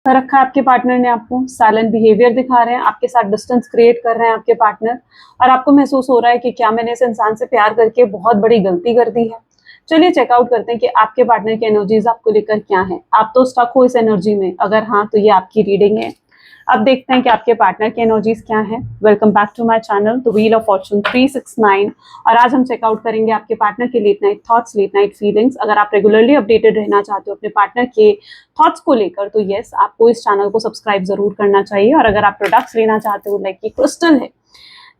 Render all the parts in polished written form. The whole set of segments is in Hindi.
कर रखा है आपके पार्टनर ने, आपको साइलेंट बिहेवियर दिखा रहे हैं, आपके साथ डिस्टेंस क्रिएट कर रहे हैं आपके पार्टनर, और आपको महसूस हो रहा है कि क्या मैंने इस इंसान से प्यार करके बहुत बड़ी गलती कर दी है। चलिए चेकआउट करते हैं कि आपके पार्टनर की एनर्जीज आपको लेकर क्या है। आप तो स्टक हो इस एनर्जी में, अगर हाँ तो ये आपकी रीडिंग है। अब देखते हैं कि आपके पार्टनर की एनर्जीज क्या है। Welcome back to my channel the wheel of fortune 369, और आज हम चेकआउट करेंगे आपके पार्टनर के late night thoughts, late night feelings. अगर आप रेगुलरली अपडेटेड रहना चाहते हो अपने पार्टनर के थॉट्स को लेकर तो यस, आपको इस चैनल को सब्सक्राइब जरूर करना चाहिए। और अगर आप प्रोडक्ट्स लेना चाहते हो, लाइक ये क्रिस्टल है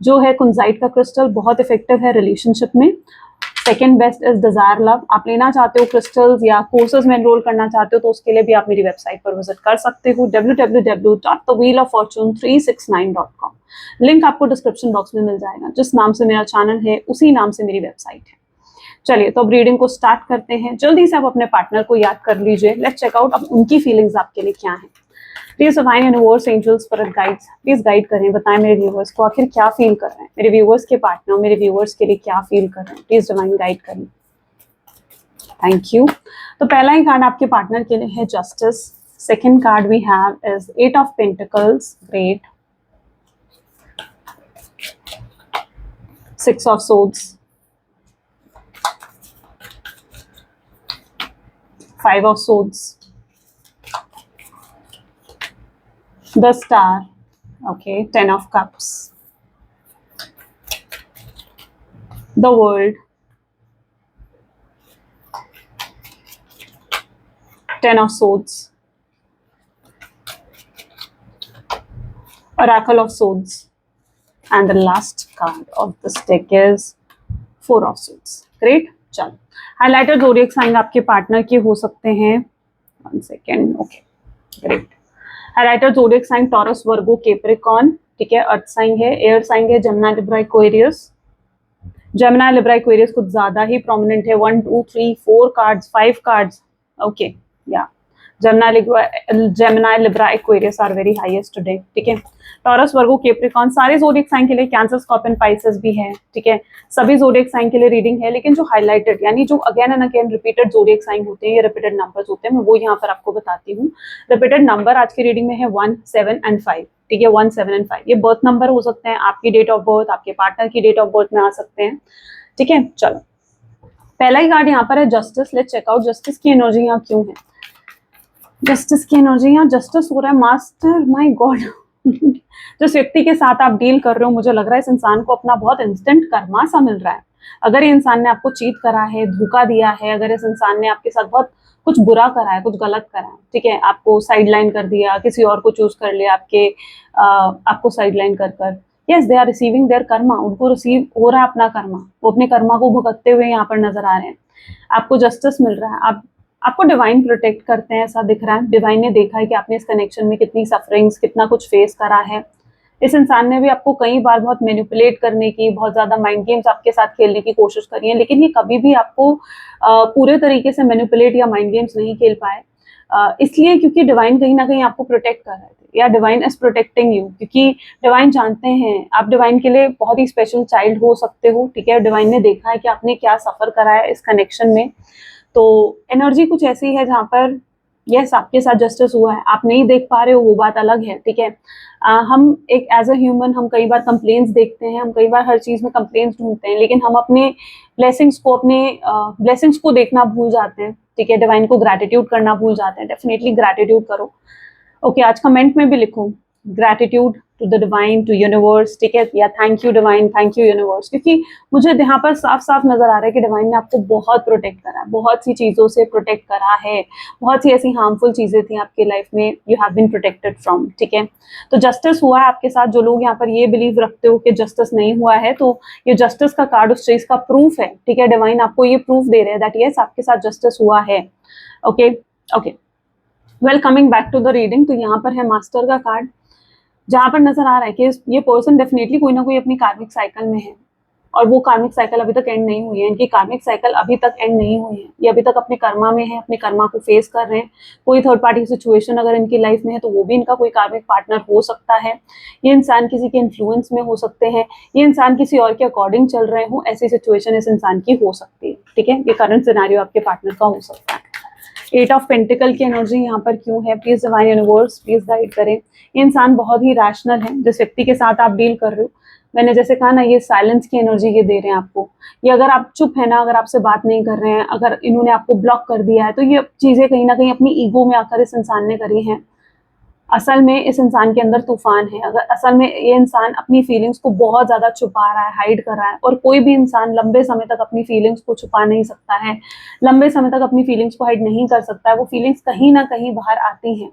जो है कुंजाइट का क्रिस्टल, बहुत इफेक्टिव है रिलेशनशिप में। Second best is desire love. आप लेना चाहते हो क्रिस्टल्स या कोर्सेज में एनरोल करना चाहते हो तो उसके लिए भी आप मेरी वेबसाइट पर विजिट कर सकते हो www.thewheeloffortune369.com। लिंक आपको डिस्क्रिप्शन बॉक्स में मिल जाएगा। जिस नाम से मेरा चैनल है उसी नाम से मेरी वेबसाइट है। चलिए तो अब रीडिंग को स्टार्ट करते हैं। जल्दी से आप अपने पार्टनर को याद कर लीजिए। लेट्स चेक आउट अब उनकी फीलिंग्स आपके लिए क्या है। Please divine universe, angels, spirit guides, please guide करें, बताएं मेरे व्यूअर्स को आखिर क्या फील कर रहे हैं। मेरे व्यूअर्स के पार्टनर मेरे व्यूअर्स के लिए क्या फील कर रहे हैं, प्लीज डिवाइन गाइड करें। Thank you. तो पहला ही कार्ड आपके पार्टनर के लिए है justice. Second card we have is 8 of pentacles, great. 6 of swords, 5 of swords, the star, okay, 10 of cups, the world, 10 of swords, oracle of swords, and the last card of this deck is 4 of swords. Great. चलो, हाइलाइटर जोडिएक साइन आपके पार्टनर के हो सकते हैं। 1 second, okay, great. Highlighter zodiac sign Taurus, Virgo, Capricorn, ठीक है। अर्थ साइन है, एयर साइन है, Gemini, Libra, Aquarius. Gemini, Libra, Aquarius कुछ ज्यादा ही प्रोमिनेंट है। 1 2 3 4 कार्ड्स, 5 कार्ड्स, ओके, या Gemini, Libra, Aquarius are very highest today, ठीक है। टॉरस, वर्गो, कैप्रिकॉर्न सारे जोडिएक साइन के लिए, कैंसर, स्कॉर्पियन, पाइसेस भी है, ठीक है। सभी जोडिएक साइन के लिए रीडिंग है, लेकिन जो हाइलाइटेड यानी जो again and again repeated zodiac sign होते हैं या रिपीटेड नंबर्स होते हैं, मैं वो यहाँ पर आपको बताती हूँ। रिपीटेड नंबर आज की रीडिंग में है 1 7 एंड 5, ठीक है। 1 7 एंड 5 ये बर्थ नंबर हो सकते हैं, आपकी डेट ऑफ बर्थ, आपके पार्टनर की डेट ऑफ बर्थ में आ सकते हैं, ठीक है। चलो, पहला ही कार्ड यहाँ पर है justice. Let's check out justice की एनर्जी यहाँ क्यों है। जस्टिस की एनर्जी यहाँ जस्टिस हो रहा है, मास्टर, माय गॉड। जिस व्यक्ति के साथ आप डील कर रहे हो, मुझे लग रहा है इस इंसान को अपना बहुत इंस्टेंट कर्मा सा मिल रहा है। अगर ये इंसान ने आपको चीट करा है, धोखा दिया है, अगर इस इंसान ने आपके साथ बहुत कुछ बुरा करा है, कुछ गलत करा है, ठीक है, आपको साइडलाइन कर दिया, किसी और को चूज कर लिया आपको साइडलाइन कर कर, yes, they are receiving their karma. उनको रिसीव हो रहा है अपना कर्मा, वो अपने कर्मा को भुगतते हुए यहाँ पर नजर आ रहे हैं। आपको जस्टिस मिल रहा है, आपको डिवाइन प्रोटेक्ट करते हैं ऐसा दिख रहा है। डिवाइन ने देखा है कि आपने इस कनेक्शन में कितनी सफरिंग्स, कितना कुछ फेस करा है। इस इंसान ने भी आपको कई बार बहुत मैनिपुलेट करने की, बहुत ज्यादा माइंड गेम्स आपके साथ खेलने की कोशिश करी है, लेकिन ये कभी भी आपको पूरे तरीके से मैनिपुलेट या माइंड गेम्स नहीं खेल पाए। इसलिए क्योंकि डिवाइन कहीं ना कहीं आपको प्रोटेक्ट कर रहे थे, या डिवाइन इज प्रोटेक्टिंग यू, क्योंकि डिवाइन जानते हैं आप डिवाइन के लिए बहुत ही स्पेशल चाइल्ड हो सकते हो, ठीक है। डिवाइन ने देखा है कि आपने क्या सफर करा है इस कनेक्शन में। तो एनर्जी कुछ ऐसी है जहां पर यस, आपके साथ जस्टिस हुआ है, आप नहीं देख पा रहे हो वो बात अलग है, ठीक है। हम एक एज अ ह्यूमन हम कई बार कंप्लेंट्स देखते हैं, हम कई बार हर चीज में कंप्लेंट्स ढूंढते हैं, लेकिन हम अपने ब्लेसिंग्स को देखना भूल जाते हैं, ठीक है। डिवाइन को ग्रैटिट्यूड करना भूल जाते हैं। डेफिनेटली ग्रैटिट्यूड करो, ओके। आज कमेंट में भी लिखो gratitude to the divine, to universe, ठीक है, या thank you divine, thank you universe, क्योंकि मुझे यहाँ पर साफ साफ नजर आ रहा है कि डिवाइन ने आपको बहुत प्रोटेक्ट करा है, बहुत सी चीजों से प्रोटेक्ट करा है। बहुत सी ऐसी हार्मफुल चीजें थी आपकी लाइफ में, you have been protected from, ठीक है। तो जस्टिस हुआ है आपके साथ। जो लोग यहाँ पर ये बिलीव रखते हो कि जस्टिस नहीं हुआ है, तो ये जस्टिस का कार्ड उस चीज का प्रूफ है, ठीक है। डिवाइन आपको ये प्रूफ दे रहे हैं दैट यस, आपके साथ जस्टिस हुआ है, okay okay. Well, coming back to the reading, तो यहाँ पर है मास्टर का कार्ड, जहां पर नजर आ रहा है कि ये पर्सन डेफिनेटली कोई ना कोई अपनी कार्मिक साइकिल में है, और वो कार्मिक साइकिल अभी तक एंड नहीं हुई है। इनकी कार्मिक साइकिल अभी तक एंड नहीं हुई है, ये अभी तक अपने कर्मा में है, अपने कर्मा को फेस कर रहे हैं। कोई थर्ड पार्टी सिचुएशन अगर इनकी लाइफ में है तो वो भी इनका कोई कार्मिक पार्टनर हो सकता है। ये इंसान किसी के इन्फ्लुएंस में हो सकते हैं, ये इंसान किसी और के अकॉर्डिंग चल रहे हो, ऐसी सिचुएशन इस इंसान की हो सकती है, ठीक है। ये करंट सिनेरियो आपके पार्टनर का हो सकता है। एट ऑफ पेंटिकल की एनर्जी यहाँ पर क्यों है? Please divine universe please guide करें। ये इंसान बहुत ही रैशनल है जिस व्यक्ति के साथ आप डील कर रहे हो। मैंने जैसे कहा ना, ये साइलेंस की एनर्जी ये दे रहे हैं आपको। ये अगर आप चुप है ना, अगर आपसे बात नहीं कर रहे हैं, अगर इन्होंने आपको ब्लॉक कर दिया है, तो ये चीजें कहीं ना कहीं अपनी ईगो में आकर इस इंसान ने करी हैं। असल में इस इंसान के अंदर तूफान है। अगर असल में ये इंसान अपनी फीलिंग्स को बहुत ज्यादा छुपा रहा है, हाइड कर रहा है, और कोई भी इंसान लंबे समय तक अपनी फीलिंग्स को छुपा नहीं सकता है, लंबे समय तक अपनी फीलिंग्स को हाइड नहीं कर सकता है। वो फीलिंग्स कहीं ना कहीं बाहर आती हैं,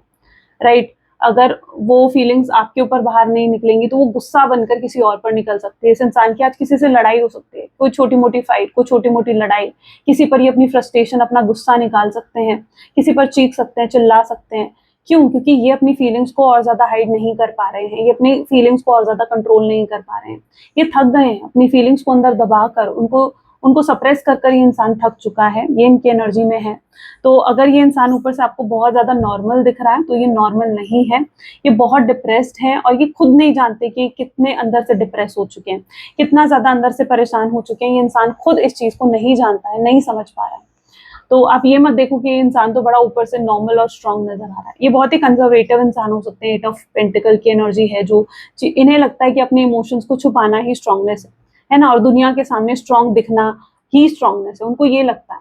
राइट? अगर वो फीलिंग्स आपके ऊपर बाहर नहीं निकलेंगी तो वो गुस्सा बनकर किसी और पर निकल सकती है। इस इंसान की आज किसी से लड़ाई हो सकती है, कोई छोटी मोटी फाइट, कोई छोटी मोटी लड़ाई, किसी पर ये अपनी फ्रस्ट्रेशन, अपना गुस्सा निकाल सकते हैं, किसी पर चीख सकते हैं, चिल्ला सकते हैं। क्यों? क्योंकि ये अपनी फीलिंग्स को और ज्यादा हाइड नहीं कर पा रहे हैं, ये अपनी फीलिंग्स को और ज्यादा कंट्रोल नहीं कर पा रहे हैं। ये थक गए हैं अपनी फीलिंग्स को अंदर दबा कर, उनको सप्रेस कर कर ये इंसान थक चुका है। ये इनकी एनर्जी में है। तो अगर ये इंसान ऊपर से आपको बहुत ज्यादा नॉर्मल दिख रहा है तो ये नॉर्मल नहीं है, ये बहुत डिप्रेस्ड है, और ये खुद नहीं जानते कि कितने अंदर से डिप्रेस हो चुके हैं, कितना ज्यादा अंदर से परेशान हो चुके हैं। ये इंसान खुद इस चीज को नहीं जानता है, नहीं समझ पा रहा है। तो आप ये मत देखो कि ये इंसान तो बड़ा ऊपर से नॉर्मल और स्ट्रांग नजर आ रहा है। ये बहुत ही कंजर्वेटिव इंसान हो सकते हैं। एट ऑफ पेंटिकल की एनर्जी है जो इन्हें लगता है कि अपने इमोशंस को छुपाना ही स्ट्रांगनेस है ना, और दुनिया के सामने स्ट्रांग दिखना ही स्ट्रांगनेस है, उनको ये लगता है।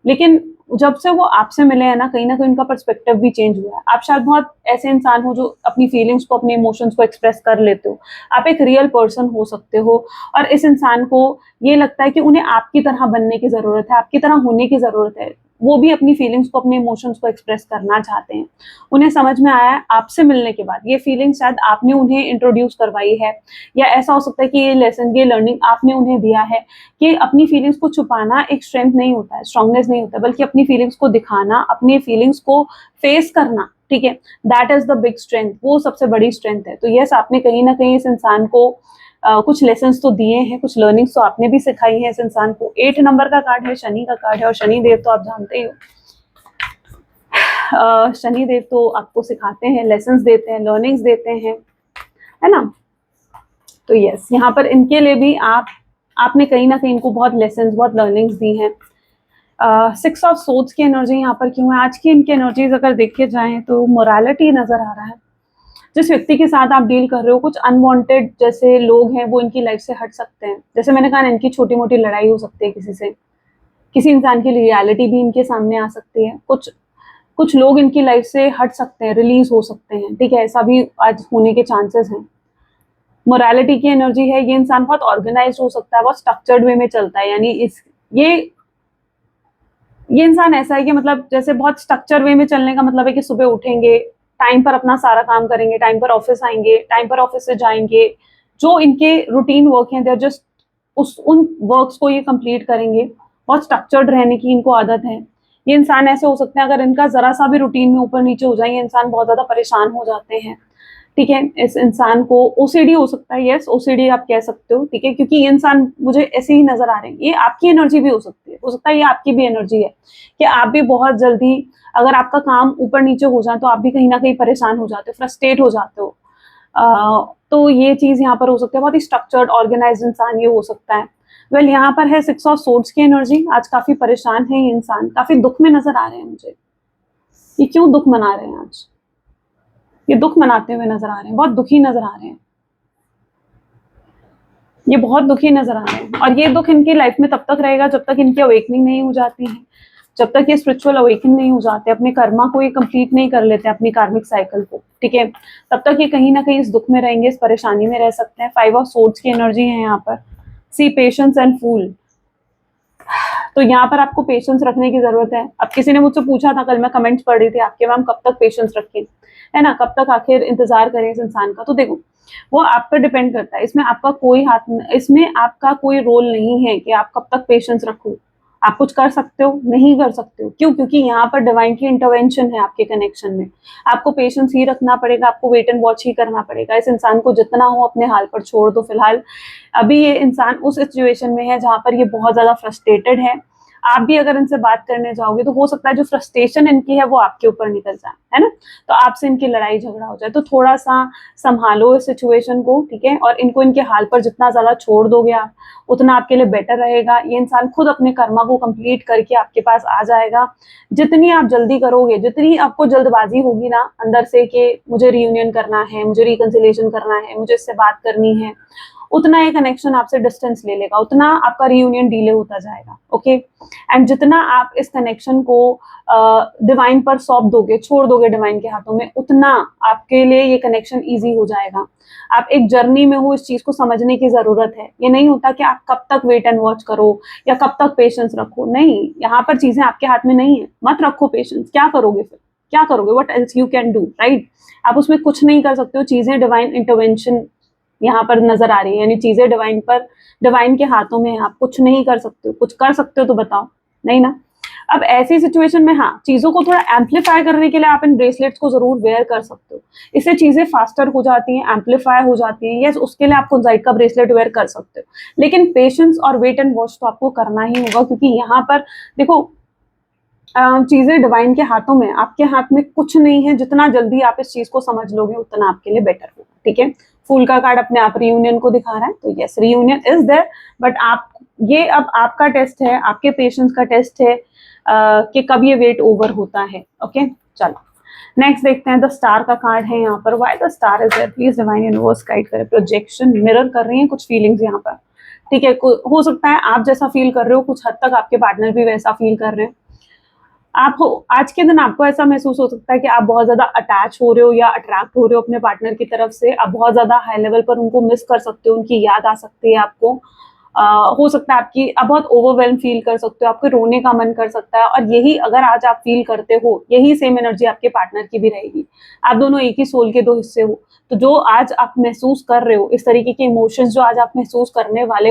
लेकिन जब से वो आपसे मिले हैं ना कहीं उनका पर्सपेक्टिव भी चेंज हुआ है। आप शायद बहुत ऐसे इंसान हो जो अपनी फीलिंग्स को, अपने इमोशंस को एक्सप्रेस कर लेते हो। आप एक रियल पर्सन हो सकते हो, और इस इंसान को ये लगता है कि उन्हें आपकी तरह बनने की जरूरत है, आपकी तरह होने की जरूरत है। वो भी अपनी फीलिंग्स को, अपने इमोशंस को एक्सप्रेस करना चाहते हैं। उन्हें समझ में आया है आपसे मिलने के बाद, ये फीलिंग शायद आपने उन्हें इंट्रोड्यूस करवाई है, या ऐसा हो सकता है कि ये लेसन, ये लर्निंग आपने उन्हें दिया है कि अपनी फीलिंग्स को छुपाना एक स्ट्रेंथ नहीं होता है, स्ट्रांगनेस नहीं होता है, बल्कि अपनी फीलिंग्स को दिखाना, अपनी फीलिंग्स को फेस करना, ठीक है, that is the big strength. वो सबसे बड़ी स्ट्रेंथ है। तो यस, आपने कहीं ना कहीं इस इंसान को कुछ लेसन्स तो दिए हैं, कुछ लर्निंग्स तो आपने भी सिखाई है इस इंसान को। 8 नंबर का कार्ड है, शनि का कार्ड है, और शनि देव तो आप जानते ही हो, शनि देव तो आपको सिखाते हैं, लेसन्स देते हैं, लर्निंग्स देते हैं, है ना। तो यस, यहाँ पर इनके लिए भी आपने कहीं ना कहीं इनको बहुत लेसन्स, बहुत लर्निंग्स दी हैं। 6 ऑफ सोर्ड्स की एनर्जी यहाँ पर क्यों है? आज की इनकी एनर्जीज अगर देखे जाएं तो मोरालिटी नजर आ रहा है। जिस व्यक्ति के साथ आप डील कर रहे हो, कुछ अनवांटेड जैसे लोग हैं वो इनकी लाइफ से हट सकते हैं। जैसे मैंने कहा, इनकी छोटी मोटी लड़ाई हो सकती है किसी से, किसी इंसान की रियलिटी भी इनके सामने आ सकती है। कुछ लोग इनकी लाइफ से हट सकते हैं, रिलीज हो सकते हैं, ठीक है, ऐसा भी आज होने के चांसेस हैं। मोरालिटी की एनर्जी है, ये इंसान बहुत ऑर्गेनाइज हो सकता है, बहुत स्ट्रक्चर्ड वे में चलता है। यानी ये इंसान ऐसा है कि मतलब जैसे बहुत स्ट्रक्चर वे में चलने का मतलब है कि सुबह उठेंगे, टाइम पर अपना सारा काम करेंगे, टाइम पर ऑफिस आएंगे, टाइम पर ऑफिस से जाएंगे। जो इनके रूटीन वर्क हैं, देर जस्ट उन वर्क्स को ये कंप्लीट करेंगे। बहुत स्ट्रक्चर्ड रहने की इनको आदत है। ये इंसान ऐसे हो सकते हैं, अगर इनका जरा सा भी रूटीन में ऊपर नीचे हो जाए, ये इंसान बहुत ज्यादा परेशान हो जाते हैं, ठीक है। इस इंसान को ओसीडी हो सकता है, यस ओसीडी आप कह सकते हो, ठीक है, क्योंकि ये इंसान मुझे ऐसे ही नजर आ रहे हैं। ये आपकी एनर्जी भी हो सकती है, हो सकता है ये आपकी भी एनर्जी है कि आप भी बहुत जल्दी, अगर आपका काम ऊपर नीचे हो जाए तो आप भी कहीं ना कहीं परेशान हो जाते हो, फ्रस्ट्रेट हो जाते हो। तो ये चीज यहाँ पर हो सकती है। बहुत ही स्ट्रक्चर्ड ऑर्गेनाइज्ड इंसान ये हो सकता है। वेल, यहाँ पर है 6 ऑफ सोर्ड्स की एनर्जी। आज काफी परेशान है ये इंसान, काफी दुख में नजर आ रहे हैं मुझे। ये क्यों दुख मना रहे हैं आज? ये दुख मनाते हुए नजर आ रहे हैं, बहुत दुखी नजर आ रहे हैं, ये बहुत दुखी नजर आ रहे हैं। और ये दुख इनकी लाइफ में तब तक रहेगा जब तक इनकी अवेकनिंग नहीं हो जाती है, जब तक ये स्पिरिचुअल अवेकन नहीं हो जाते, अपने कर्मा को ये कंप्लीट नहीं कर लेते, अपनी कार्मिक साइकिल को, ठीक है, तब तक ये कहीं ना कहीं इस दुख में रहेंगे, इस परेशानी में रह सकते हैं। 5 ऑफ सोर्ड्स की एनर्जी है यहाँ पर। सी पेशेंस एंड फूल। तो यहाँ पर आपको पेशेंस रखने की जरूरत है। अब किसी ने मुझसे पूछा था, कल मैं कमेंट्स पढ़ रही थी आपके, मैम कब तक पेशेंस रखें, है ना, कब तक आखिर इंतजार करें इस इंसान का। तो देखो, वो आप पर डिपेंड करता है, इसमें आपका कोई हाथ, इसमें आपका कोई रोल नहीं है कि आप कब तक पेशेंस रखो। आप कुछ कर सकते हो, नहीं कर सकते हो। क्यों? क्योंकि यहाँ पर डिवाइन की इंटरवेंशन है आपके कनेक्शन में। आपको पेशेंस ही रखना पड़ेगा, आपको वेट एंड वॉच ही करना पड़ेगा। इस इंसान को जितना हो अपने हाल पर छोड़ दो फिलहाल। अभी ये इंसान उस सिचुएशन में है जहां पर ये बहुत ज्यादा फ्रस्ट्रेटेड है, आप भी अगर इनसे बात करने जाओगे तो हो सकता है जो फ्रस्ट्रेशन इनकी है वो आपके ऊपर निकल जाए, है ना, तो आपसे इनकी लड़ाई झगड़ा हो जाए। तो थोड़ा सा संभालो इस सिचुएशन को, ठीक है, और इनको इनके हाल पर जितना ज्यादा छोड़ दोगे आप उतना आपके लिए बेटर रहेगा। ये इंसान खुद अपने कर्मा को कंप्लीट करके आपके पास आ जाएगा। जितनी आप जल्दी करोगे, जितनी आपको जल्दबाजी होगी ना अंदर से कि मुझे रियूनियन करना है, मुझे रिकंसिलिएशन करना है, मुझे इससे बात करनी है, उतना ये कनेक्शन आपसे डिस्टेंस ले लेगा, उतना आपका रियूनियन डिले होता जाएगा। ओके, एंड जितना आप इस कनेक्शन को डिवाइन पर सौंप दोगे, छोड़ दोगे डिवाइन के हाथों में, उतना आपके लिए ये कनेक्शन ईजी हो जाएगा। आप एक जर्नी में हो, इस चीज को समझने की जरूरत है। ये नहीं होता कि आप कब तक वेट एंड वॉच करो या कब तक पेशेंस रखो, नहीं, यहाँ पर चीजें आपके हाथ में नहीं है। मत रखो पेशेंस, क्या करोगे फिर, क्या करोगे, what else you can do, right. आप उसमें कुछ नहीं कर सकते हो, चीजें डिवाइन इंटरवेंशन यहाँ पर नजर आ रही है, यानी चीजें डिवाइन पर, डिवाइन के हाथों में है, आप कुछ नहीं कर सकते हो। कुछ कर सकते हो तो बताओ, नहीं ना। अब ऐसी सिचुएशन में हाँ, चीजों को थोड़ा एम्पलीफाई करने के लिए आप इन ब्रेसलेट्स को जरूर वेयर कर सकते हो, इससे चीजें फास्टर हो जाती हैं, एम्पलीफाई हो जाती हैं। यस, उसके लिए आप कुंजाइट का ब्रेसलेट वेयर कर सकते हो, लेकिन पेशेंस और वेट एंड वॉच तो आपको करना ही होगा, क्योंकि यहाँ पर देखो चीजें डिवाइन के हाथों में, आपके हाथ में कुछ नहीं है। जितना जल्दी आप इस चीज को समझ लोगे उतना आपके लिए बेटर होगा, ठीक है। फूल का कार्ड अपने आप रियूनियन को दिखा रहा है, तो yes, reunion is there, but आप, ये अब आपका टेस्ट है, आपके पेशेंस का टेस्ट है कि कब ये वेट ओवर होता है। ओके, चलो नेक्स्ट देखते हैं। द स्टार का कार्ड है यहाँ पर। Why the star is there, please divine universe guide करे। प्रोजेक्शन, मिरर कर रही है कुछ फीलिंग्स यहाँ पर, ठीक है। हो सकता है आप जैसा फील कर रहे हो कुछ हद तक आपके पार्टनर भी वैसा फील कर रहे हैं। आप हो, आज के दिन आपको ऐसा महसूस हो सकता है कि आप बहुत ज्यादा अटैच हो रहे हो या अट्रैक्ट हो रहे हो अपने पार्टनर की तरफ से। आप बहुत ज्यादा हाई लेवल पर उनको मिस कर सकते हो, उनकी याद आ सकती है आपको। हो सकता है आपकी, आप बहुत ओवरवेल्म फील कर सकते हो, आपको रोने का मन कर सकता है। और यही अगर आज आप फील करते हो, यही सेम एनर्जी आपके पार्टनर की भी रहेगी। आप दोनों एक ही सोल के दो हिस्से हो, तो जो आज आप महसूस कर रहे हो, इस तरीके के इमोशंस जो आज आप महसूस करने वाले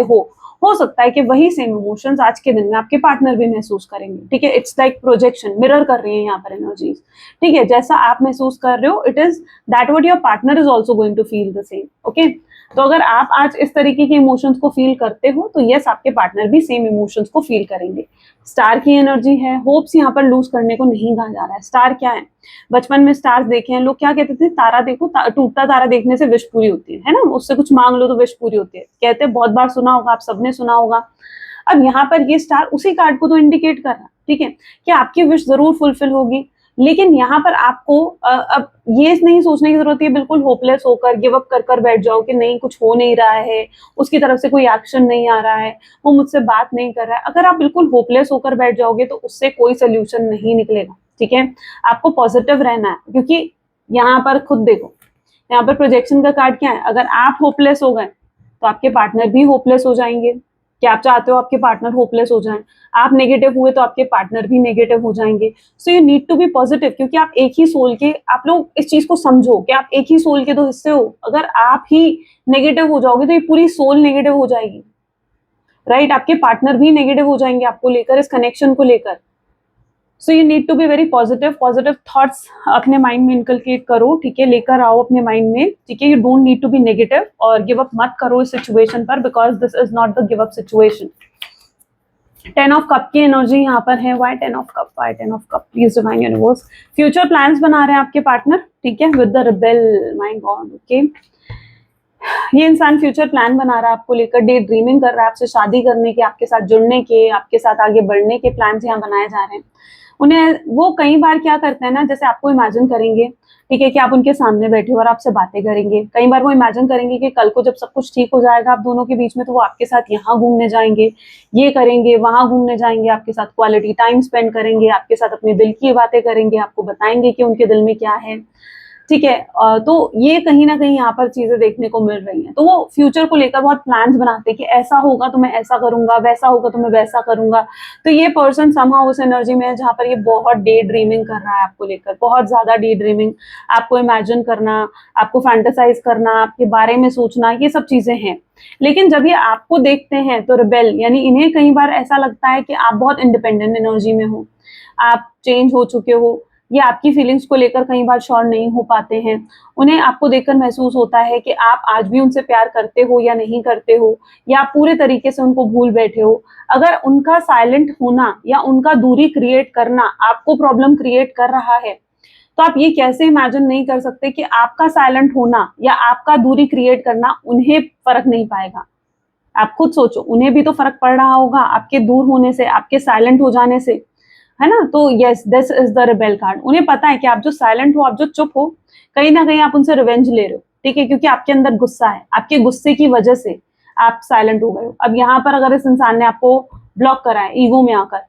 हो सकता है कि वही सेम इमोशंस आज के दिन में आपके पार्टनर भी महसूस करेंगे, ठीक है। इट्स लाइक प्रोजेक्शन, मिरर कर रही है यहाँ पर एनर्जीज, ठीक है। जैसा आप महसूस कर रहे हो, it is that what your partner is also going to feel the same. Okay, तो अगर आप आज इस तरीके के इमोशंस को फील करते हो तो यस, आपके पार्टनर भी सेम इमोशंस को फील करेंगे। स्टार की एनर्जी है, होप्स यहाँ पर लूज करने को नहीं कहा जा रहा है। स्टार क्या है, बचपन में स्टार्स देखे हैं लोग, क्या कहते थे, तारा देखो, टूटता तारा देखने से विश पूरी होती है ना, उससे कुछ मांग लो तो विश पूरी होती है, कहते हैं, बहुत बार सुना होगा, आप सबने सुना होगा। अब यहाँ पर ये स्टार उसी कार्ड को तो इंडिकेट कर रहा है, ठीक है, कि आपकी विश जरूर फुलफिल होगी। लेकिन यहाँ पर आपको अब ये नहीं सोचने की जरूरत है बिल्कुल होपलेस होकर गिव अप कर कर बैठ जाओ कि नहीं कुछ हो नहीं रहा है, उसकी तरफ से कोई एक्शन नहीं आ रहा है, वो मुझसे बात नहीं कर रहा है। अगर आप बिल्कुल होपलेस होकर बैठ जाओगे तो उससे कोई सोल्यूशन नहीं निकलेगा, ठीक है। आपको पॉजिटिव रहना है, क्योंकि यहाँ पर खुद देखो, यहाँ पर प्रोजेक्शन का कार्ड क्या है, अगर आप होपलेस हो गए तो आपके पार्टनर भी होपलेस हो जाएंगे। क्या आप चाहते हो आपके पार्टनर होपलेस हो जाएं? आप नेगेटिव हुए तो आपके पार्टनर भी नेगेटिव हो जाएंगे। So you need to be positive, क्योंकि आप एक ही सोल के, आप लोग इस चीज को समझो कि आप एक ही सोल के दो हिस्से हो। अगर आप ही नेगेटिव हो जाओगे तो ये पूरी सोल नेगेटिव हो जाएगी, राइट। आपके पार्टनर भी नेगेटिव हो जाएंगे आपको लेकर, इस कनेक्शन को लेकर। So you need to be very positive, positive thoughts अपने माइंड में इनकलकेट करो, ठीक है, लेकर आओ अपने माइंड में, ठीक है। You don't need to be negative और गिव अप मत करो इस सिचुएशन पर, because this is not the give up situation. 10 of cup की एनर्जी यहाँ पर है। Why 10 of cup, why 10 of cup, please divine universe. Future plans बना रहे हैं आपके पार्टनर, ठीक है, with the rebel, my god, okay. ये इंसान फ्यूचर प्लान बना रहा है आपको लेकर, डे ड्रीमिंग कर रहा है आपसे शादी करने के, आपके साथ जुड़ने के, आपके साथ आगे बढ़ने के प्लान्स यहाँ बनाए जा रहे हैं। उन्हें वो कई बार क्या करते हैं ना, जैसे आपको इमेजिन करेंगे, ठीक है, कि आप उनके सामने बैठे हो और आपसे बातें करेंगे। कई बार वो इमेजिन करेंगे कि कल को जब सब कुछ ठीक हो जाएगा आप दोनों के बीच में, तो वो आपके साथ यहाँ घूमने जाएंगे, ये करेंगे, वहां घूमने जाएंगे, आपके साथ क्वालिटी टाइम स्पेंड करेंगे, आपके साथ अपने दिल की बातें करेंगे, आपको बताएंगे कि उनके दिल में क्या है, ठीक है। तो ये कहीं ना कहीं यहाँ पर चीजें देखने को मिल रही हैं। तो वो फ्यूचर को लेकर बहुत प्लान्स बनाते हैं कि ऐसा होगा तो मैं ऐसा करूंगा, वैसा होगा तो मैं वैसा करूंगा। तो ये पर्सन समहाउ उस एनर्जी में है जहाँ पर ये बहुत डे ड्रीमिंग कर रहा है आपको लेकर, बहुत ज्यादा डे ड्रीमिंग, आपको इमेजिन करना, आपको फैंटेसाइज करना, आपके बारे में सोचना, ये सब चीजें हैं। लेकिन जब ये आपको देखते हैं तो रिबेल, यानी इन्हें कई बार ऐसा लगता है कि आप बहुत इंडिपेंडेंट एनर्जी में हो, आप चेंज हो चुके हो, ये आपकी फीलिंग्स को लेकर कई बार श्योर नहीं हो पाते हैं। उन्हें आपको देखकर महसूस होता है कि आप आज भी उनसे प्यार करते हो या नहीं करते हो, या आप पूरे तरीके से उनको भूल बैठे हो। अगर उनका साइलेंट होना या उनका दूरी क्रिएट करना आपको प्रॉब्लम क्रिएट कर रहा है, तो आप ये कैसे इमेजिन नहीं कर सकते कि आपका साइलेंट होना या आपका दूरी क्रिएट करना उन्हें फर्क नहीं पाएगा। आप खुद सोचो, उन्हें भी तो फर्क पड़ रहा होगा आपके दूर होने से, आपके साइलेंट हो जाने से, है ना? तो yes, this is the rebel card. उन्हें पता है कि आप जो साइलेंट हो, आप जो चुप हो, कहीं ना कहीं आप उनसे रिवेंज ले रहे हो, ठीक है? क्योंकि आपके अंदर गुस्सा है, आपके गुस्से की वजह से आप साइलेंट हो गए हो। अब यहाँ पर अगर इस इंसान ने आपको ब्लॉक करा है ईगो में आकर,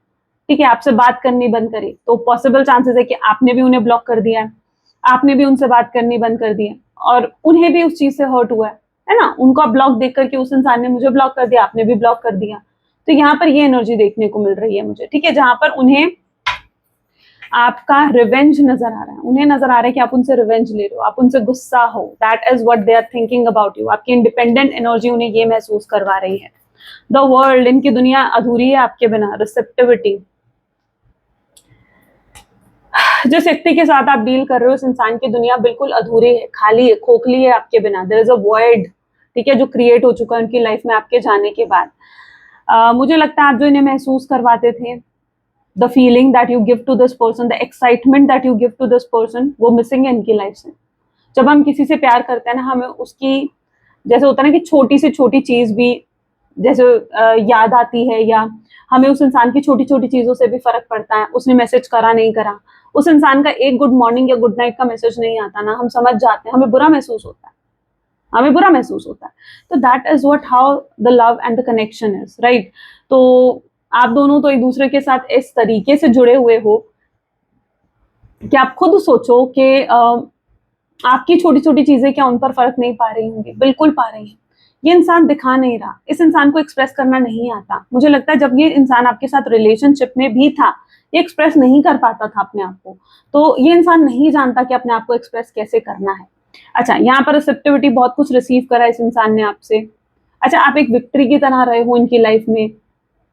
ठीक है, आपसे बात करनी बंद करी, तो पॉसिबल चांसेस है कि आपने भी उन्हें ब्लॉक कर दिया है, आपने भी उनसे बात करनी बंद कर दी है, और उन्हें भी उस चीज से हर्ट हुआ है ना? उनका ब्लॉक देख करके उस इंसान ने मुझे ब्लॉक कर दिया, आपने भी ब्लॉक कर दिया। तो यहाँ पर ये एनर्जी देखने को मिल रही है मुझे, ठीक है, जहां पर उन्हें आपका रिवेंज नजर आ रहा है। उन्हें नजर आ रहा है कि आप उनसे रिवेंज ले रहे हो, आप उनसे गुस्सा हो। That is what they are thinking about you. आपकी इंडिपेंडेंट एनर्जी उन्हें ये महसूस करवा रही है। द वर्ल्ड, इनकी दुनिया अधूरी है आपके बिना। रिसेप्टिविटी, जिस व्यक्ति के साथ आप डील कर रहे हो, उस इंसान की दुनिया बिल्कुल अधूरी है, खाली है, खोखली है आपके बिना। देयर इज अ वॉइड, ठीक है, जो क्रिएट हो चुका है उनकी लाइफ में आपके जाने के बाद। मुझे लगता है आप जो इन्हें महसूस करवाते थे, the feeling that you give to this person, the excitement that you give to this person, वो मिसिंग है इनकी लाइफ से। जब हम किसी से प्यार करते हैं ना, हमें उसकी, जैसे होता है ना कि छोटी से छोटी चीज भी जैसे याद आती है, या हमें उस इंसान की छोटी छोटी चीजों से भी फर्क पड़ता है। उसने मैसेज करा नहीं करा, उस इंसान का एक गुड मॉर्निंग या गुड नाइट का मैसेज नहीं आता ना, हम समझ जाते हैं, हमें बुरा महसूस होता है, हमें बुरा महसूस होता है। तो that is what how the love and the connection is, right? तो आप दोनों तो एक दूसरे के साथ इस तरीके से जुड़े हुए हो कि आप खुद सोचो कि आपकी छोटी छोटी चीजें क्या उन पर फर्क नहीं पा रही होंगी? बिल्कुल पा रही हैं। ये इंसान दिखा नहीं रहा, इस इंसान को एक्सप्रेस करना नहीं आता। मुझे लगता है जब ये इंसान आपके साथ रिलेशनशिप में भी था, ये एक्सप्रेस नहीं कर पाता था अपने आप को, तो ये इंसान नहीं जानता कि अपने आप को एक्सप्रेस कैसे करना है। अच्छा, यहाँ पर रिसेप्टिविटी, बहुत कुछ रिसीव करा इस इंसान ने आपसे। अच्छा, आप एक विक्ट्री की तरह रहे हो इनकी लाइफ में।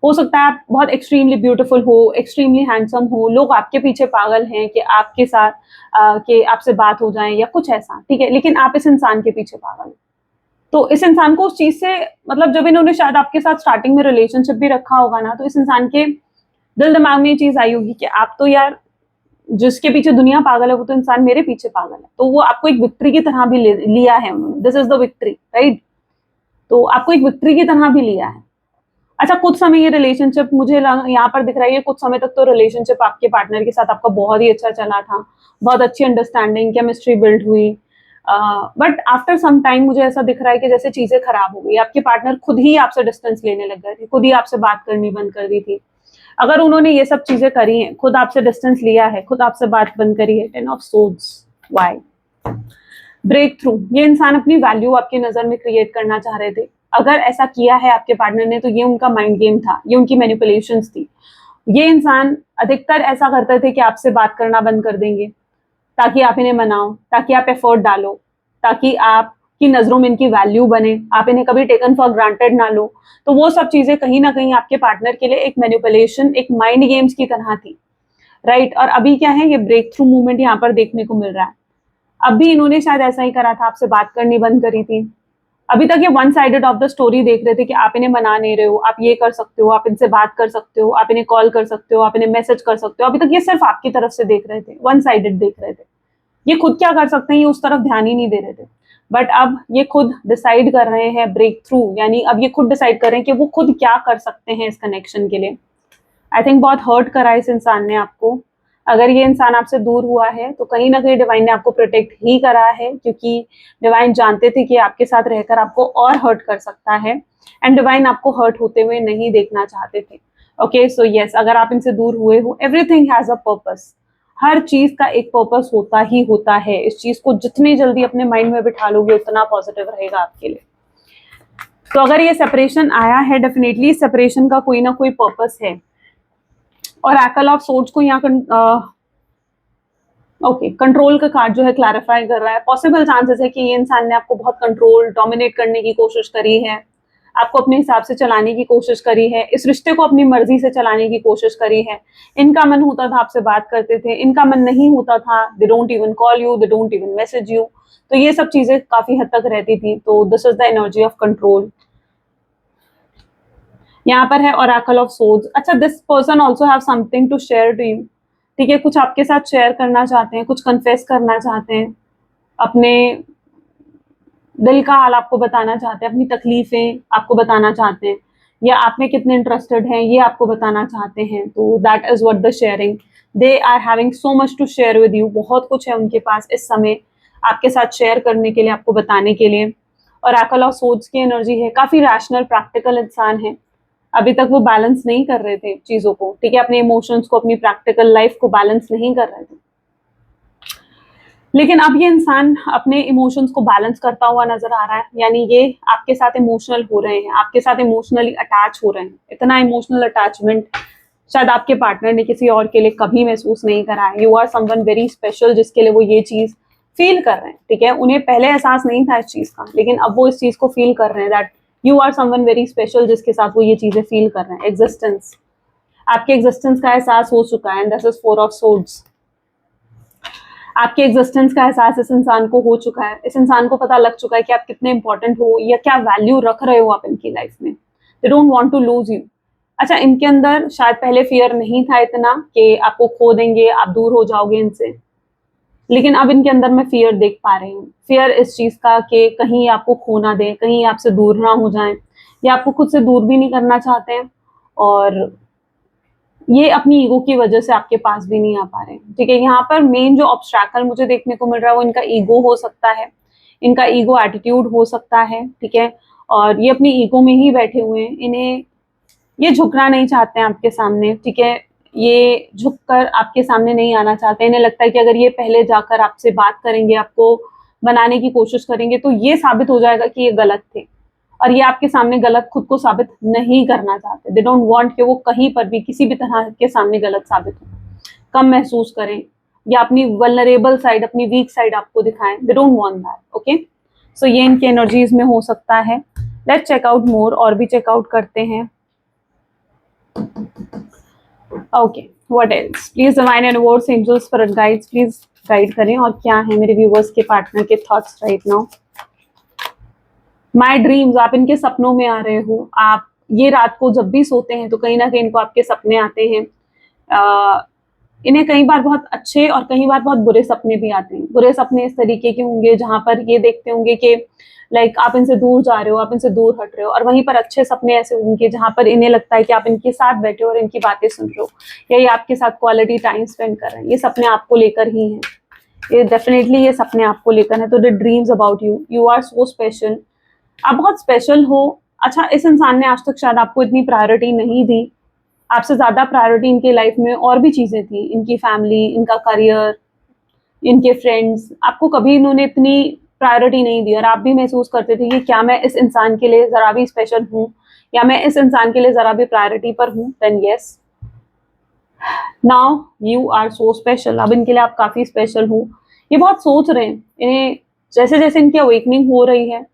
हो सकता है आप बहुत एक्सट्रीमली ब्यूटीफुल हो, एक्सट्रीमली हैंडसम हो, लोग आपके पीछे पागल हैं कि आपके साथ कि आपसे बात हो जाए या कुछ ऐसा, ठीक है, लेकिन आप इस इंसान के पीछे पागल हो। तो इस इंसान को उस चीज से, मतलब जब इन्होंने शायद आपके साथ स्टार्टिंग में रिलेशनशिप भी रखा होगा ना, तो इस इंसान के दिल दिमाग में ये चीज आई होगी कि आप तो यार, जिसके पीछे दुनिया पागल है वो तो इंसान मेरे पीछे पागल है। तो वो आपको एक विक्ट्री की तरह भी लिया है उन्होंने। This is the victory, right? तो आपको एक विक्ट्री की तरह भी लिया है। अच्छा, कुछ समय ये रिलेशनशिप, मुझे यहाँ पर दिख रहा है, कुछ समय तक तो रिलेशनशिप आपके पार्टनर के साथ आपका बहुत ही अच्छा चला था, बहुत अच्छी अंडरस्टैंडिंग, केमिस्ट्री बिल्ड हुई। बट आफ्टर सम टाइम मुझे ऐसा दिख रहा है कि जैसे चीजें खराब हो गई, आपके पार्टनर खुद ही आपसे डिस्टेंस लेने लग गए थे, खुद ही आपसे बात करनी बंद कर दी थी। अगर उन्होंने ये सब चीजें करी हैं, खुद आपसे डिस्टेंस लिया है, खुद आपसे बात बंद करी है, 10 of swords, why? Break through, ये इंसान अपनी वैल्यू आपकी नजर में क्रिएट करना चाह रहे थे। अगर ऐसा किया है आपके पार्टनर ने, तो ये उनका माइंड गेम था, ये उनकी मैनिपुलेशंस थी। ये इंसान अधिकतर ऐसा करते थे कि आपसे बात करना बंद कर देंगे, ताकि आप इन्हें मनाओ, ताकि आप एफर्ट डालो, ताकि आपकी नजरों में इनकी वैल्यू बने, आप इन्हें कभी टेकन फॉर ग्रांटेड ना लो। तो वो सब चीजें कहीं ना कहीं आपके पार्टनर के लिए एक मैनिपुलेशन, एक माइंड गेम्स की तरह थी, राइट? और अभी क्या है, ये ब्रेक थ्रू मूवमेंट यहाँ पर देखने को मिल रहा है। अभी इन्होंने शायद ऐसा ही करा था, आपसे बात करनी बंद करी थी। अभी तक ये one sided of the story देख रहे थे कि आप इन्हें मना नहीं रहे हो, आप ये कर सकते हो, आप इनसे बात कर सकते हो, आप इन्हें कॉल कर सकते हो, आप इन्हें मैसेज कर सकते हो। अभी तक ये सिर्फ आपकी तरफ से देख रहे थे, वन साइडेड देख रहे थे। ये खुद क्या कर सकते हैं, ये उस तरफ ध्यान ही नहीं दे रहे थे। बट अब ये खुद डिसाइड कर रहे हैं ब्रेक थ्रू, यानी अब ये खुद डिसाइड कर रहे हैं कि वो खुद क्या कर सकते हैं इस कनेक्शन के लिए। आई थिंक बहुत हर्ट करा इस इंसान ने आपको। अगर ये इंसान आपसे दूर हुआ है, तो कहीं ना कहीं डिवाइन ने आपको प्रोटेक्ट ही करा है, क्योंकि डिवाइन जानते थे कि आपके साथ रहकर आपको और हर्ट कर सकता है, एंड डिवाइन आपको हर्ट होते हुए नहीं देखना चाहते थे। ओके, सो यस, अगर आप इनसे दूर हुए हो, एवरीथिंग हैज अ पर्पस। हर चीज का एक पर्पस होता ही होता है। इस चीज को जितनी जल्दी अपने माइंड में बिठा लोगे, उतना पॉजिटिव रहेगा आपके लिए। तो अगर ये सेपरेशन आया है, डेफिनेटली सेपरेशन का कोई ना कोई पर्पस है। और एकल ऑफ सोर्ड्स को यहाँ ओके, कंट्रोल का कार्ड जो है क्लैरिफाई कर रहा है। पॉसिबल चांसेस है कि ये इंसान ने आपको बहुत कंट्रोल, डोमिनेट करने की कोशिश करी है, आपको अपने हिसाब से चलाने की कोशिश करी है, इस रिश्ते को अपनी मर्जी से चलाने की कोशिश करी है। इनका मन होता था आपसे बात करते थे, इनका मन नहीं होता था, they don't even call you, they don't even message you. तो ये सब चीजें काफी हद तक रहती थी। तो this is the energy of control. यहाँ पर है ओरेकल ऑफ सोर्ड्स। अच्छा, this person also have something to share to you, ठीक है, कुछ आपके साथ शेयर करना चाहते हैं, कुछ कन्फेस करना चाहते हैं, अपने दिल का हाल आपको बताना चाहते हैं, अपनी तकलीफें आपको बताना चाहते हैं, या आप में कितने इंटरेस्टेड हैं ये आपको बताना चाहते हैं। तो that is what the sharing, they are having so much to share with you. बहुत कुछ है उनके पास इस समय आपके साथ शेयर करने के लिए, आपको बताने के लिए। ओरेकल ऑफ सोर्ड्स की एनर्जी है, काफी रैशनल प्रैक्टिकल इंसान है। अभी तक वो बैलेंस नहीं कर रहे थे चीजों को, ठीक है, अपने इमोशंस को, अपनी प्रैक्टिकल लाइफ को बैलेंस नहीं कर रहे थे। लेकिन अब ये इंसान अपने इमोशंस को बैलेंस करता हुआ नजर आ रहा है, यानी ये आपके साथ इमोशनल हो रहे हैं, आपके साथ इमोशनली अटैच हो रहे हैं। इतना इमोशनल अटैचमेंट शायद आपके पार्टनर ने किसी और के लिए कभी महसूस नहीं करा है। You are someone very special जिसके लिए वो ये चीज फील कर रहे हैं, ठीक है। उन्हें पहले एहसास नहीं था इस चीज का, लेकिन अब वो इस चीज को फील कर रहे हैं, that you are someone very special जिसके साथ वो ये चीजें फील कर रहे हैं। एग्जिस्टेंस, आपके एग्जिस्टेंस का एहसास हो चुका है, and this is 4 of swords. आपके एग्जिस्टेंस का एहसास इस इंसान को हो चुका है, इस इंसान को पता लग चुका है कि आप कितने इंपॉर्टेंट हो या क्या वैल्यू रख रहे हो आप इनकी लाइफ में। They don't want to lose you. अच्छा, इनके अंदर शायद पहले फियर नहीं था इतना कि आपको खो देंगे, आप दूर हो जाओगे इनसे, लेकिन अब इनके अंदर मैं फियर देख पा रही हूँ। फियर इस चीज का कि कहीं आपको खो ना दें, कहीं आपसे दूर ना हो जाएं, या आपको खुद से दूर भी नहीं करना चाहते हैं, और ये अपनी ईगो की वजह से आपके पास भी नहीं आ पा रहे हैं, ठीक है। यहाँ पर मेन जो ऑब्स्ट्रैकल मुझे देखने को मिल रहा है वो इनका ईगो हो सकता है, इनका ईगो एटीट्यूड हो सकता है, ठीक है। और ये अपनी ईगो में ही बैठे हुए हैं, इन्हें ये झुकना नहीं चाहते हैं आपके सामने, ठीक है। ये झुककर आपके सामने नहीं आना चाहते। इन्हें लगता है कि अगर ये पहले जाकर आपसे बात करेंगे, आपको बनाने की कोशिश करेंगे, तो ये साबित हो जाएगा कि ये गलत थे, और ये आपके सामने गलत खुद को साबित नहीं करना चाहते। दे डोंट वांट कि वो कहीं पर भी किसी भी तरह के सामने गलत साबित हो, कम महसूस करें, या अपनी वल्नरेबल साइड, अपनी वीक साइड आपको दिखाएं। They don't want that, okay. So ये इनके एनर्जीज में हो सकता है। लेट्स चेक आउट मोर, और भी चेकआउट करते हैं। Okay, what else? Please divine universe, angels, spirit guides, please guide करें, और क्या है मेरे व्यूवर्स के पार्टनर के thoughts right now. My dreams, आप इनके सपनों में आ रहे हो। आप ये रात को जब भी सोते हैं तो कहीं ना कहीं इनको आपके सपने आते हैं। इन्हें कई बार बहुत अच्छे और कई बार बहुत बुरे सपने भी आते हैं। बुरे सपने इस तरीके के होंगे जहां पर ये देखते होंगे कि लाइक आप इनसे दूर जा रहे हो, आप इनसे दूर हट रहे हो, और वहीं पर अच्छे सपने ऐसे होंगे जहां पर इन्हें लगता है कि आप इनके साथ बैठे हो और इनकी बातें सुन रहे हो, या ये आपके साथ क्वालिटी टाइम स्पेंड कर रहे हैं। ये सपने आपको लेकर ही हैं, ये डेफिनेटली ये सपने आपको लेकर है। तो the dreams about you, you are so special, आप बहुत स्पेशल हो। अच्छा, इस इंसान ने आज तक शायद आपको इतनी प्रायोरिटी नहीं दी, आपसे ज्यादा प्रायोरिटी इनकी लाइफ में और भी चीजें थी, इनकी फैमिली, इनका करियर, इनके फ्रेंड्स। आपको कभी इन्होंने इतनी प्रायोरिटी नहीं दी, और आप भी महसूस करते थे कि क्या मैं इस इंसान के लिए जरा भी स्पेशल हूँ, या मैं इस इंसान के लिए जरा भी प्रायोरिटी पर हूँ। Then yes, now you are so special, अब इनके लिए आप काफी स्पेशल हो। ये बहुत सोच रहे हैं, इन्हें जैसे जैसे इनकी अवेकनिंग हो रही है,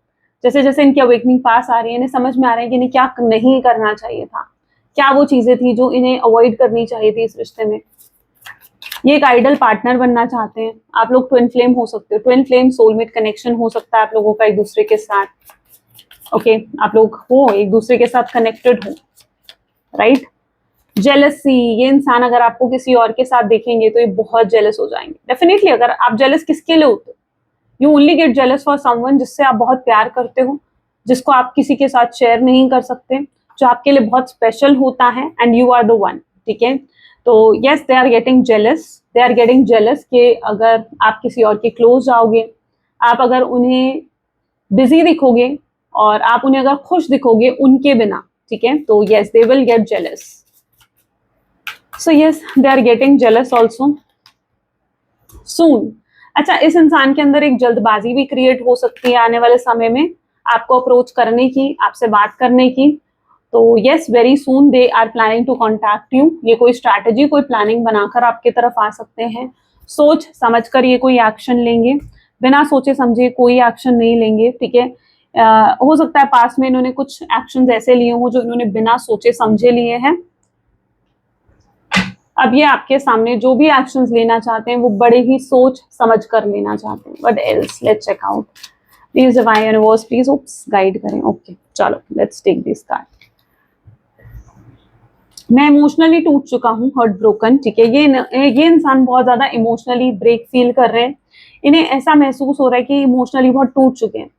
जैसे जैसे इनकी अवेकनिंग पास आ रही है, इन्हें समझ में आ रहा है कि इन्हें क्या नहीं करना चाहिए था, क्या वो चीजें थी जो इन्हें अवॉइड करनी चाहिए थी इस रिश्ते में। ये एक आइडल पार्टनर बनना चाहते हैं। आप लोग ट्विन फ्लेम हो सकते हो, ट्विन फ्लेम सोलमेट कनेक्शन हो सकता है आप लोगों का एक दूसरे के साथ, ओके। आप लोग हो एक दूसरे के साथ कनेक्टेड हो, राइट। जेलसी, ये इंसान अगर आपको किसी और के साथ देखेंगे तो ये बहुत जेलस हो जाएंगे। डेफिनेटली, अगर आप जेलस किसके लिए होते हो? You only get jealous for someone जिससे आप बहुत प्यार करते हो, जिसको आप किसी के साथ शेयर नहीं कर सकते, जो आपके लिए बहुत स्पेशल होता है, and you are the one, ठीक है। तो yes, they are getting jealous, they are getting jealous कि अगर आप किसी और के क्लोज जाओगे, आप अगर उन्हें बिजी दिखोगे, और आप उन्हें अगर खुश दिखोगे उनके बिना, ठीक है, तो yes, they will get jealous. So yes, they are getting jealous also soon. अच्छा, इस इंसान के अंदर एक जल्दबाजी भी क्रिएट हो सकती है आने वाले समय में आपको अप्रोच करने की, आपसे बात करने की। तो yes, very soon they are planning to contact you. ये कोई स्ट्रैटेजी, कोई प्लानिंग बनाकर आपके तरफ आ सकते हैं। सोच समझकर ये कोई एक्शन लेंगे, बिना सोचे समझे कोई एक्शन नहीं लेंगे, ठीक है। हो सकता है पास्ट में इन्होंने कुछ एक्शंस ऐसे लिए हों जो इन्होंने बिना सोचे समझे लिए हैं। अब ये आपके सामने जो भी एक्शंस लेना चाहते हैं वो बड़े ही सोच समझ कर लेना चाहते हैं। What else? Let's check out. Please divine universe, please guide करें। ओके चलो लेट्स टेक दिस कार्ड। मैं इमोशनली टूट चुका हूँ, हर्ट ब्रोकन, ठीक है। ये इंसान बहुत ज्यादा इमोशनली ब्रेक फील कर रहे हैं। इन्हें ऐसा महसूस हो रहा है कि इमोशनली बहुत टूट चुके हैं।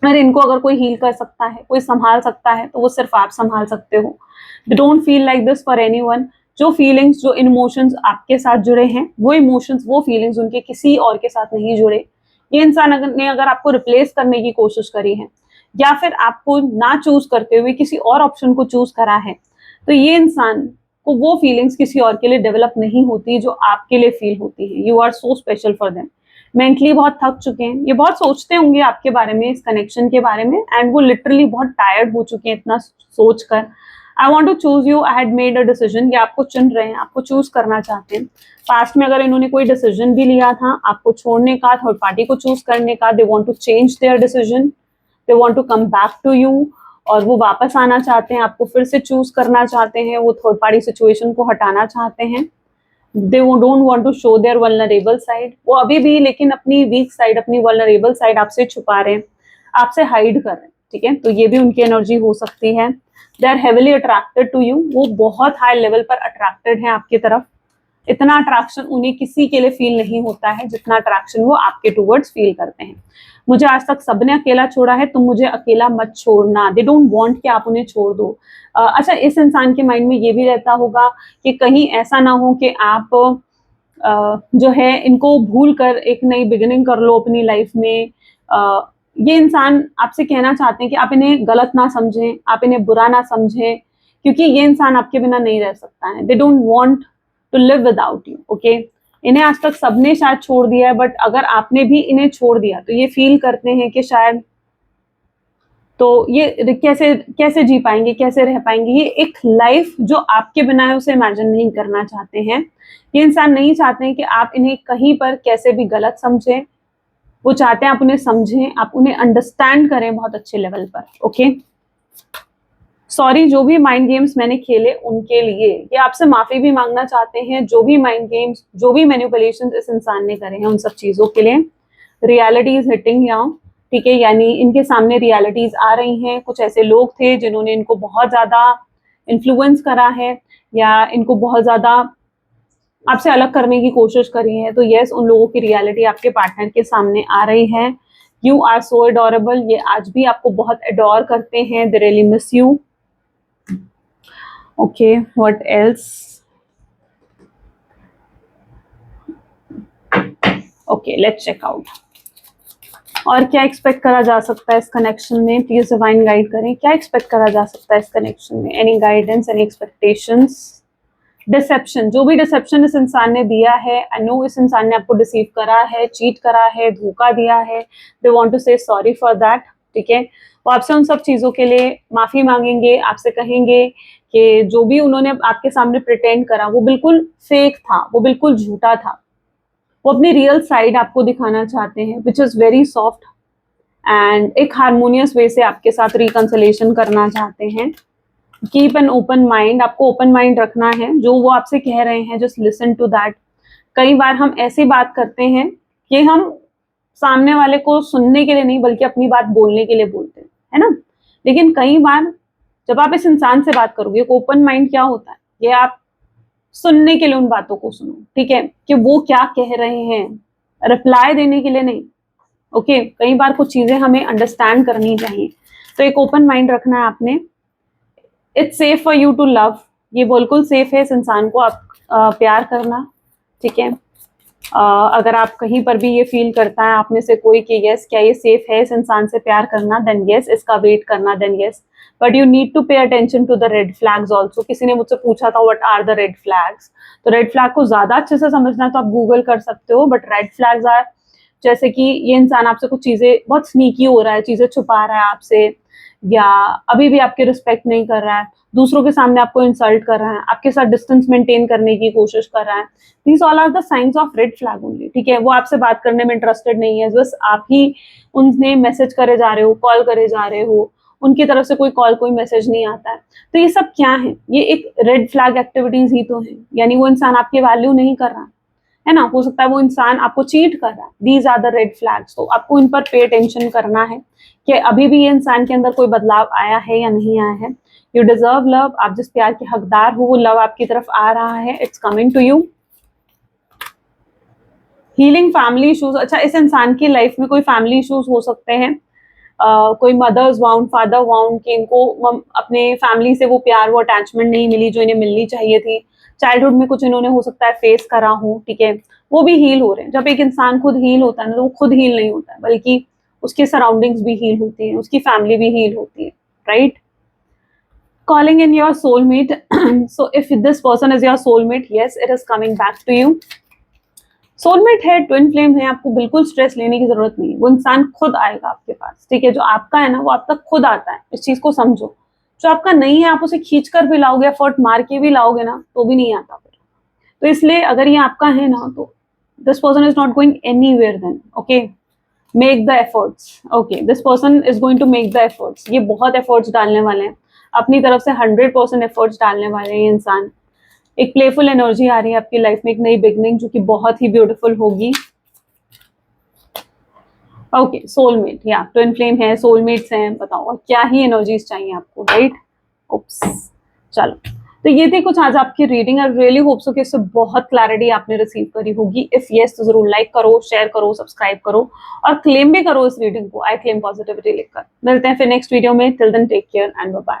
अगर इनको अगर कोई हील कर सकता है, कोई संभाल सकता है, तो वो सिर्फ आप संभाल सकते हो। Don't feel like this for anyone. जो फीलिंग्स, जो इमोशंस आपके साथ जुड़े हैं, वो इमोशंस, वो फीलिंग्स उनके किसी और के साथ नहीं जुड़े। ये इंसान अगर आपको रिप्लेस करने की कोशिश करी है या फिर आपको ना चूज करते हुए किसी और ऑप्शन को चूज करा है, तो ये इंसान को वो फीलिंग्स किसी और के लिए डेवलप नहीं होती जो आपके लिए फील होती है। You are so special for them. Mentally बहुत थक चुके हैं, ये बहुत सोचते होंगे आपके बारे में, इस कनेक्शन के बारे में, एंड वो लिटरली बहुत टायर्ड हो चुके हैं इतना सोच कर। I want to choose you, I had made a decision. ये आपको चुन रहे हैं, आपको चूज करना चाहते हैं। पास्ट में अगर इन्होंने कोई डिसीजन भी लिया था आपको छोड़ने का, थर्ड पार्टी को चूज करने का, they want to change their decision, they want to come back to you, और वो वापस आना चाहते हैं, आपको फिर से चूज करना चाहते हैं, वो थर्ड पार्टी सिचुएशन को हटाना चाहते हैं। They don't want to show their vulnerable side. वो अभी भी लेकिन अपनी वीक साइड, अपनी वल्नरेबल साइड आपसे छुपा रहे हैं, आपसे हाइड कर रहे हैं, ठीक है। तो ये भी उनकी एनर्जी हो सकती है। They are heavily attracted to you. वो बहुत हाई लेवल पर अट्रैक्टेड है आपकी तरफ। इतना अट्रैक्शन उन्हें किसी के लिए फील नहीं होता है जितना अट्रैक्शन वो आपके टूवर्ड्स फील करते हैं। मुझे आज तक सबने अकेला छोड़ा है, तुम मुझे अकेला मत छोड़ना। दे डोंट वांट कि आप उन्हें छोड़ दो। अच्छा, इस इंसान के माइंड में ये भी रहता होगा कि कहीं ऐसा ना हो कि आप जो है इनको भूल कर एक नई बिगिनिंग कर लो अपनी लाइफ में। ये इंसान आपसे कहना चाहते हैं कि आप इन्हें गलत ना समझें, आप इन्हें बुरा ना समझें, क्योंकि ये इंसान आपके बिना नहीं रह सकता है। They don't want to live without you, okay. इन्हें आज तक सबने शायद छोड़ दिया है, बट अगर आपने भी इन्हें छोड़ दिया तो ये फील करते हैं कि शायद, तो ये कैसे कैसे जी पाएंगे, कैसे रह पाएंगे। ये एक लाइफ जो आपके बिना है उसे इमेजिन नहीं करना चाहते हैं। ये इंसान नहीं चाहते हैं कि आप इन्हें कहीं पर कैसे भी गलत समझें। वो चाहते हैं आप उन्हें समझें, आप उन्हें अंडरस्टैंड करें बहुत अच्छे लेवल पर, ओके। सॉरी, जो भी माइंड गेम्स मैंने खेले उनके लिए। ये आपसे माफी भी मांगना चाहते हैं, जो भी माइंड गेम्स, जो भी मैनिपुलेशंस इस इंसान ने करे हैं उन सब चीजों के लिए। रियलिटी इज हिटिंग नाउ, ठीक है। यानी इनके सामने रियलिटीज आ रही हैं। कुछ ऐसे लोग थे जिन्होंने इनको बहुत ज्यादा इन्फ्लुएंस करा है या इनको बहुत ज्यादा आपसे अलग करने की कोशिश करी है। तो यस, उन लोगों की रियलिटी आपके पार्टनर के सामने आ रही है। You are so adorable. ये आज भी आपको बहुत एडोर करते हैं। They really miss you, okay. What else? Okay, let's check out. और क्या एक्सपेक्ट करा जा सकता है इस कनेक्शन में? प्लीज डिवाइन गाइड करें, क्या एक्सपेक्ट करा जा सकता है इस कनेक्शन में? Any guidance, any expectations? Deception, जो भी डिसेप्शन इस इंसान ने दिया है, आई नो इस इंसान ने आपको डिसीव करा है, चीट करा है, धोखा दिया है। दे वांट टू से सॉरी फॉर दैट, ठीक है। वो आपसे उन सब चीजों के लिए माफी मांगेंगे, आपसे कहेंगे कि जो भी उन्होंने आपके सामने प्रिटेंड करा वो बिल्कुल फेक था, वो बिल्कुल झूठा था। वो अपनी रियल साइड आपको दिखाना चाहते हैं, which is very soft, and एक हारमोनियस वे से आपके साथ रिकंसिलेशन करना चाहते हैं। कीप एन ओपन माइंड, आपको ओपन माइंड रखना है। जो वो आपसे कह रहे हैं जस्ट लिसन टू दैट। कई बार हम ऐसी बात करते हैं कि हम सामने वाले को सुनने के लिए नहीं बल्कि अपनी बात बोलने के लिए बोलते हैं, है ना। लेकिन कई बार जब आप इस इंसान से बात करोगे, ओपन माइंड क्या होता है, ये आप सुनने के लिए उन बातों को सुनो, ठीक है, कि वो क्या कह रहे हैं, रिप्लाई देने के लिए नहीं, ओके। कई बार कुछ चीजें हमें अंडरस्टैंड करनी चाहिए, तो एक ओपन माइंड रखना है आपने। It's safe for you to love, ये बिल्कुल सेफ है इस इंसान को आप प्यार करना, ठीक है। अगर आप कहीं पर भी ये फील करता है आप में से कोई कि यस क्या ये सेफ है इस इंसान से प्यार करना, देन यस, इसका वेट करना, then yes. But you need to pay attention to the red flags also. किसी ने मुझसे पूछा था what are the red flags, तो रेड फ्लैग को ज्यादा अच्छे से समझना है तो आप गूगल कर सकते हो। बट रेड फ्लैग्स आर जैसे कि ये इंसान आपसे कुछ चीजें, बहुत स्नीकी हो रहा है, चीजें छुपा रहा है आपसे, या अभी भी आपकी रिस्पेक्ट नहीं कर रहा है, दूसरों के सामने आपको इंसल्ट कर रहा है, आपके साथ डिस्टेंस मेंटेन करने की कोशिश कर रहा है, these all are the science of red flag only, ठीक है। वो आपसे बात करने में इंटरेस्टेड नहीं है, बस आप ही उन्हें मैसेज करे जा रहे हो, कॉल करे जा रहे हो, उनकी तरफ से कोई कॉल कोई मैसेज नहीं आता है। तो ये सब क्या है? ये एक रेड फ्लैग एक्टिविटीज ही तो है, यानी वो इंसान आपकी वैल्यू नहीं कर रहा है ना, हो सकता है वो इंसान आपको चीट कर रहा है। These are the red flags. तो आपको इन पर पे अटेंशन करना है कि अभी भी ये इंसान के अंदर कोई बदलाव आया है या नहीं आया है। यू डिजर्व लव, आप जिस प्यार के हकदार हो वो लव आपकी तरफ आ रहा है, it's coming to you. Healing family issues, अच्छा इस इंसान की लाइफ में कोई फैमिली इश्यूज हो सकते हैं, कोई मदर्स वाउंड, फादर वाउंड, कि इनको अपने फैमिली से वो प्यार, वो अटैचमेंट नहीं मिली जो इन्हें मिलनी चाहिए थी। चाइल्डहुड में कुछ इन्होंने हो सकता है फेस करा हो, ठीक है, वो भी हील हो रहे हैं। जब एक इंसान खुद हील होता है ना, तो वो खुद हील नहीं होता है, बल्कि उसकी सराउंडिंग्स भी हील होती है, उसकी फैमिली भी हील होती है, right. Calling in your soulmate. So if this person is your soulmate, yes, it is coming back to you. Soulmate है, ट्विन फ्लेम है, आपको बिल्कुल स्ट्रेस लेने की जरूरत नहीं है, वो इंसान खुद आएगा आपके पास, ठीक है। जो आपका है ना वो आपका खुद आता है, इस चीज को समझो। जो आपका नहीं है आप उसे खींच कर भी लाओगे, एफर्ट मार के भी लाओगे ना, तो भी नहीं आता फिर। तो इसलिए अगर ये आपका है ना, तो this person is not going anywhere then, okay. Make the efforts, okay, this person is going to make the efforts. ये बहुत एफर्ट्स डालने वाले हैं अपनी तरफ से, 100% एफर्ट्स डालने वाले हैं ये इंसान। एक प्लेफुल एनर्जी आ रही है आपकी लाइफ में, एक नई बिगनिंग जो कि बहुत ही ब्यूटीफुल होगी। ओके, सोलमेट या ट्विन फ्लेम है, सोलमेट्स हैं, बताओ और क्या ही एनर्जीज चाहिए आपको, राइट। ओप्स, चलो, तो ये थी कुछ आज आपकी reading. I really hope so कि इससे बहुत क्लैरिटी आपने रिसीव करी होगी। इफ यस तो जरूर लाइक करो, शेयर करो, सब्सक्राइब करो और क्लेम भी करो इस रीडिंग को, आई क्लेम पॉजिटिविटी लिखकर। मिलते हैं फिर नेक्स्ट वीडियो में, till then take care and bye bye.